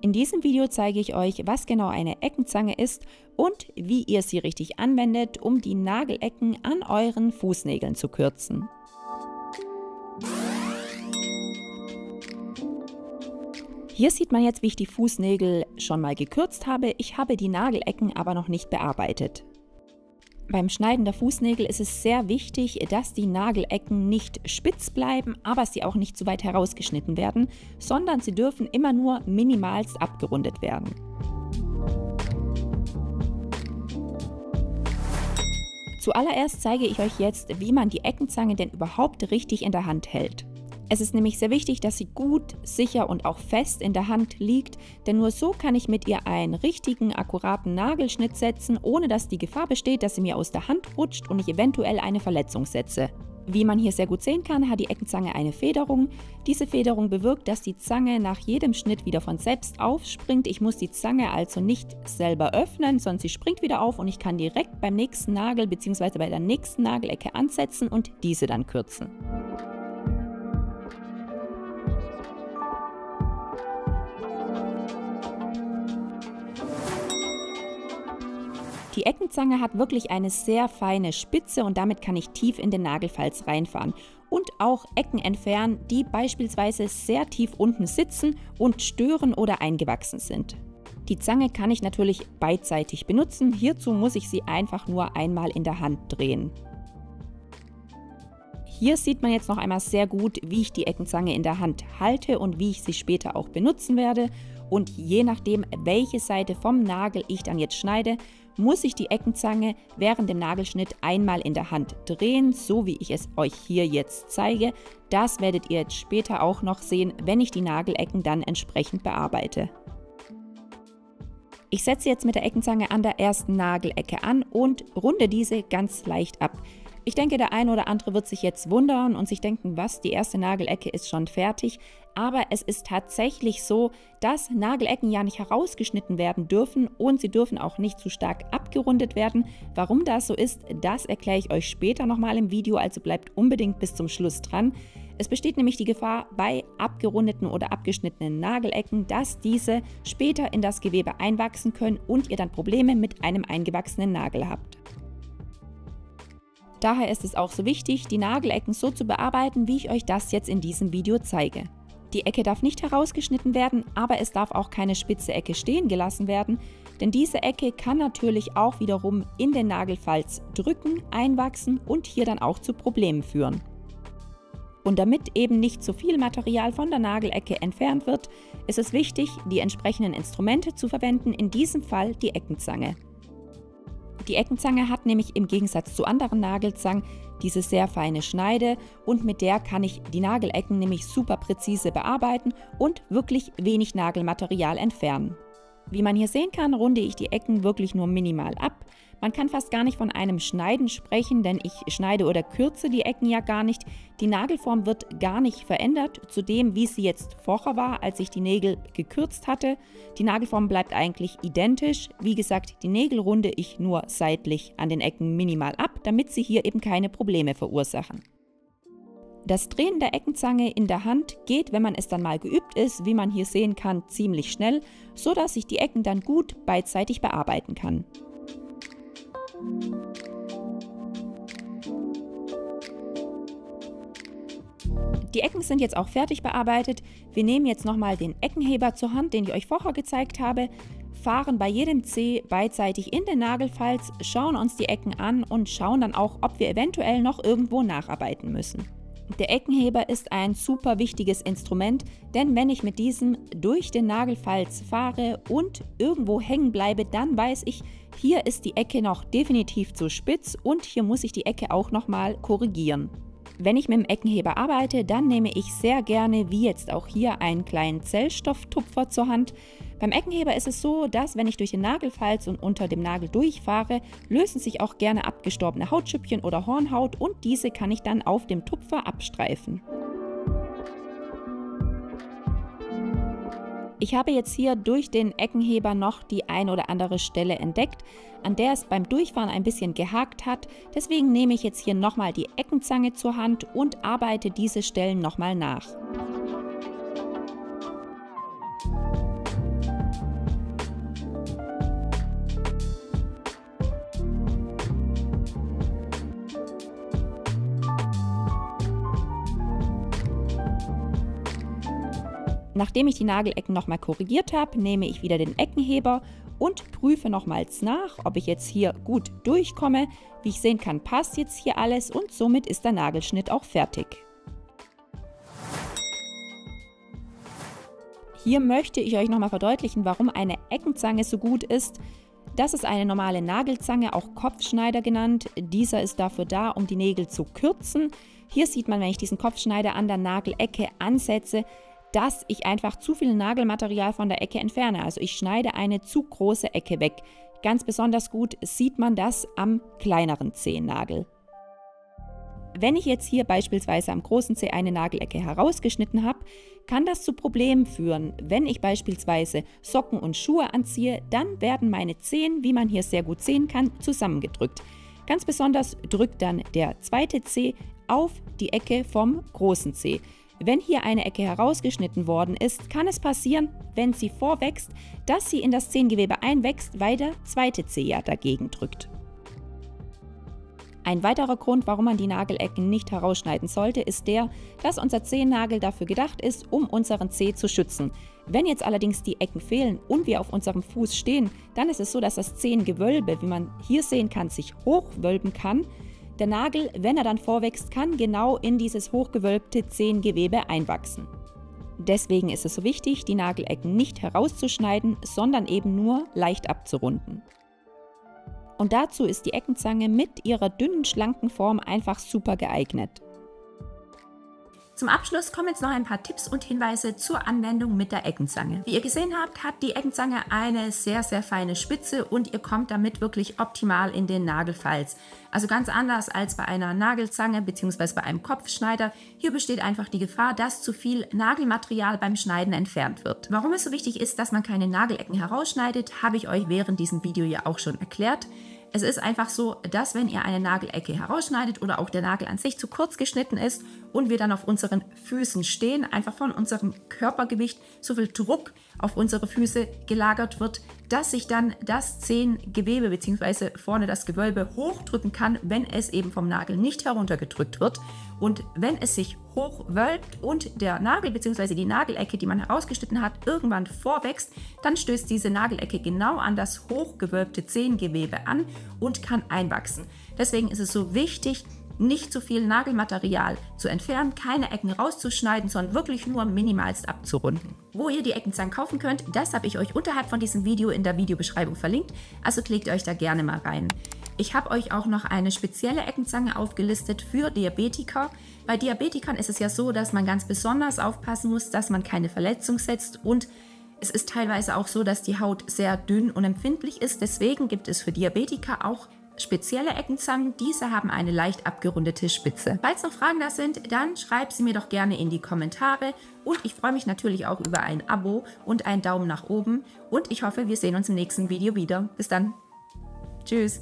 In diesem Video zeige ich euch, was genau eine Eckenzange ist und wie ihr sie richtig anwendet, um die Nagelecken an euren Fußnägeln zu kürzen. Hier sieht man jetzt, wie ich die Fußnägel schon mal gekürzt habe. Ich habe die Nagelecken aber noch nicht bearbeitet. Beim Schneiden der Fußnägel ist es sehr wichtig, dass die Nagelecken nicht spitz bleiben, aber sie auch nicht zu weit herausgeschnitten werden, sondern sie dürfen immer nur minimalst abgerundet werden. Zuallererst zeige ich euch jetzt, wie man die Eckenzange denn überhaupt richtig in der Hand hält. Es ist nämlich sehr wichtig, dass sie gut, sicher und auch fest in der Hand liegt, denn nur so kann ich mit ihr einen richtigen, akkuraten Nagelschnitt setzen, ohne dass die Gefahr besteht, dass sie mir aus der Hand rutscht und ich eventuell eine Verletzung setze. Wie man hier sehr gut sehen kann, hat die Eckenzange eine Federung. Diese Federung bewirkt, dass die Zange nach jedem Schnitt wieder von selbst aufspringt. Ich muss die Zange also nicht selber öffnen, sondern sie springt wieder auf und ich kann direkt beim nächsten Nagel bzw. bei der nächsten Nagelecke ansetzen und diese dann kürzen. Die Eckenzange hat wirklich eine sehr feine Spitze und damit kann ich tief in den Nagelfalz reinfahren und auch Ecken entfernen, die beispielsweise sehr tief unten sitzen und stören oder eingewachsen sind. Die Zange kann ich natürlich beidseitig benutzen, hierzu muss ich sie einfach nur einmal in der Hand drehen. Hier sieht man jetzt noch einmal sehr gut, wie ich die Eckenzange in der Hand halte und wie ich sie später auch benutzen werde. Und je nachdem, welche Seite vom Nagel ich dann jetzt schneide, muss ich die Eckenzange während dem Nagelschnitt einmal in der Hand drehen, so wie ich es euch hier jetzt zeige. Das werdet ihr jetzt später auch noch sehen, wenn ich die Nagelecken dann entsprechend bearbeite. Ich setze jetzt mit der Eckenzange an der ersten Nagelecke an und runde diese ganz leicht ab. Ich denke, der eine oder andere wird sich jetzt wundern und sich denken, was, die erste Nagelecke ist schon fertig. Aber es ist tatsächlich so, dass Nagelecken ja nicht herausgeschnitten werden dürfen und sie dürfen auch nicht zu stark abgerundet werden. Warum das so ist, das erkläre ich euch später nochmal im Video, also bleibt unbedingt bis zum Schluss dran. Es besteht nämlich die Gefahr bei abgerundeten oder abgeschnittenen Nagelecken, dass diese später in das Gewebe einwachsen können und ihr dann Probleme mit einem eingewachsenen Nagel habt. Daher ist es auch so wichtig, die Nagelecken so zu bearbeiten, wie ich euch das jetzt in diesem Video zeige. Die Ecke darf nicht herausgeschnitten werden, aber es darf auch keine spitze Ecke stehen gelassen werden, denn diese Ecke kann natürlich auch wiederum in den Nagelfalz drücken, einwachsen und hier dann auch zu Problemen führen. Und damit eben nicht zu viel Material von der Nagelecke entfernt wird, ist es wichtig, die entsprechenden Instrumente zu verwenden, in diesem Fall die Eckenzange. Die Eckenzange hat nämlich im Gegensatz zu anderen Nagelzangen diese sehr feine Schneide und mit der kann ich die Nagelecken nämlich super präzise bearbeiten und wirklich wenig Nagelmaterial entfernen. Wie man hier sehen kann, runde ich die Ecken wirklich nur minimal ab. Man kann fast gar nicht von einem Schneiden sprechen, denn ich schneide oder kürze die Ecken ja gar nicht. Die Nagelform wird gar nicht verändert zu dem, wie sie jetzt vorher war, als ich die Nägel gekürzt hatte. Die Nagelform bleibt eigentlich identisch. Wie gesagt, die Nägel runde ich nur seitlich an den Ecken minimal ab, damit sie hier eben keine Probleme verursachen. Das Drehen der Eckenzange in der Hand geht, wenn man es dann mal geübt ist, wie man hier sehen kann, ziemlich schnell, so dass ich die Ecken dann gut beidseitig bearbeiten kann. Die Ecken sind jetzt auch fertig bearbeitet. Wir nehmen jetzt nochmal den Eckenheber zur Hand, den ich euch vorher gezeigt habe, fahren bei jedem Zeh beidseitig in den Nagelfalz, schauen uns die Ecken an und schauen dann auch, ob wir eventuell noch irgendwo nacharbeiten müssen. Der Eckenheber ist ein super wichtiges Instrument, denn wenn ich mit diesem durch den Nagelfalz fahre und irgendwo hängen bleibe, dann weiß ich, hier ist die Ecke noch definitiv zu spitz und hier muss ich die Ecke auch nochmal korrigieren. Wenn ich mit dem Eckenheber arbeite, dann nehme ich sehr gerne, wie jetzt auch hier, einen kleinen Zellstofftupfer zur Hand. Beim Eckenheber ist es so, dass wenn ich durch den Nagelfalz und unter dem Nagel durchfahre, lösen sich auch gerne abgestorbene Hautschüppchen oder Hornhaut und diese kann ich dann auf dem Tupfer abstreifen. Ich habe jetzt hier durch den Eckenheber noch die ein oder andere Stelle entdeckt, an der es beim Durchfahren ein bisschen gehakt hat. Deswegen nehme ich jetzt hier nochmal die Eckenzange zur Hand und arbeite diese Stellen nochmal nach. Nachdem ich die Nagelecken nochmal korrigiert habe, nehme ich wieder den Eckenheber und prüfe nochmals nach, ob ich jetzt hier gut durchkomme. Wie ich sehen kann, passt jetzt hier alles und somit ist der Nagelschnitt auch fertig. Hier möchte ich euch nochmal verdeutlichen, warum eine Eckenzange so gut ist. Das ist eine normale Nagelzange, auch Kopfschneider genannt. Dieser ist dafür da, um die Nägel zu kürzen. Hier sieht man, wenn ich diesen Kopfschneider an der Nagelecke ansetze, dass ich einfach zu viel Nagelmaterial von der Ecke entferne. Also ich schneide eine zu große Ecke weg. Ganz besonders gut sieht man das am kleineren Zehennagel. Wenn ich jetzt hier beispielsweise am großen Zeh eine Nagelecke herausgeschnitten habe, kann das zu Problemen führen. Wenn ich beispielsweise Socken und Schuhe anziehe, dann werden meine Zehen, wie man hier sehr gut sehen kann, zusammengedrückt. Ganz besonders drückt dann der zweite Zeh auf die Ecke vom großen Zeh. Wenn hier eine Ecke herausgeschnitten worden ist, kann es passieren, wenn sie vorwächst, dass sie in das Zehengewebe einwächst, weil der zweite Zeh ja dagegen drückt. Ein weiterer Grund, warum man die Nagelecken nicht herausschneiden sollte, ist der, dass unser Zehennagel dafür gedacht ist, um unseren Zeh zu schützen. Wenn jetzt allerdings die Ecken fehlen und wir auf unserem Fuß stehen, dann ist es so, dass das Zehengewölbe, wie man hier sehen kann, sich hochwölben kann. Der Nagel, wenn er dann vorwächst, kann genau in dieses hochgewölbte Zehengewebe einwachsen. Deswegen ist es so wichtig, die Nagelecken nicht herauszuschneiden, sondern eben nur leicht abzurunden. Und dazu ist die Eckenzange mit ihrer dünnen, schlanken Form einfach super geeignet. Zum Abschluss kommen jetzt noch ein paar Tipps und Hinweise zur Anwendung mit der Eckenzange. Wie ihr gesehen habt, hat die Eckenzange eine sehr, sehr feine Spitze und ihr kommt damit wirklich optimal in den Nagelfalz. Also ganz anders als bei einer Nagelzange bzw. bei einem Kopfschneider. Hier besteht einfach die Gefahr, dass zu viel Nagelmaterial beim Schneiden entfernt wird. Warum es so wichtig ist, dass man keine Nagelecken herausschneidet, habe ich euch während diesem Video ja auch schon erklärt. Es ist einfach so, dass wenn ihr eine Nagelecke herausschneidet oder auch der Nagel an sich zu kurz geschnitten ist und wir dann auf unseren Füßen stehen, einfach von unserem Körpergewicht so viel Druck auf unsere Füße gelagert wird, dass sich dann das Zehengewebe bzw. vorne das Gewölbe hochdrücken kann, wenn es eben vom Nagel nicht heruntergedrückt wird. Und wenn es sich hochwölbt und der Nagel bzw. die Nagelecke, die man herausgeschnitten hat, irgendwann vorwächst, dann stößt diese Nagelecke genau an das hochgewölbte Zehengewebe an und kann einwachsen. Deswegen ist es so wichtig, nicht zu viel Nagelmaterial zu entfernen, keine Ecken rauszuschneiden, sondern wirklich nur minimalst abzurunden. Wo ihr die Eckenzangen kaufen könnt, das habe ich euch unterhalb von diesem Video in der Videobeschreibung verlinkt, also klickt euch da gerne mal rein. Ich habe euch auch noch eine spezielle Eckenzange aufgelistet für Diabetiker. Bei Diabetikern ist es ja so, dass man ganz besonders aufpassen muss, dass man keine Verletzung setzt und es ist teilweise auch so, dass die Haut sehr dünn und empfindlich ist. Deswegen gibt es für Diabetiker auch spezielle Eckenzangen. Diese haben eine leicht abgerundete Spitze. Falls noch Fragen da sind, dann schreibt sie mir doch gerne in die Kommentare. Und ich freue mich natürlich auch über ein Abo und einen Daumen nach oben. Und ich hoffe, wir sehen uns im nächsten Video wieder. Bis dann. Tschüss.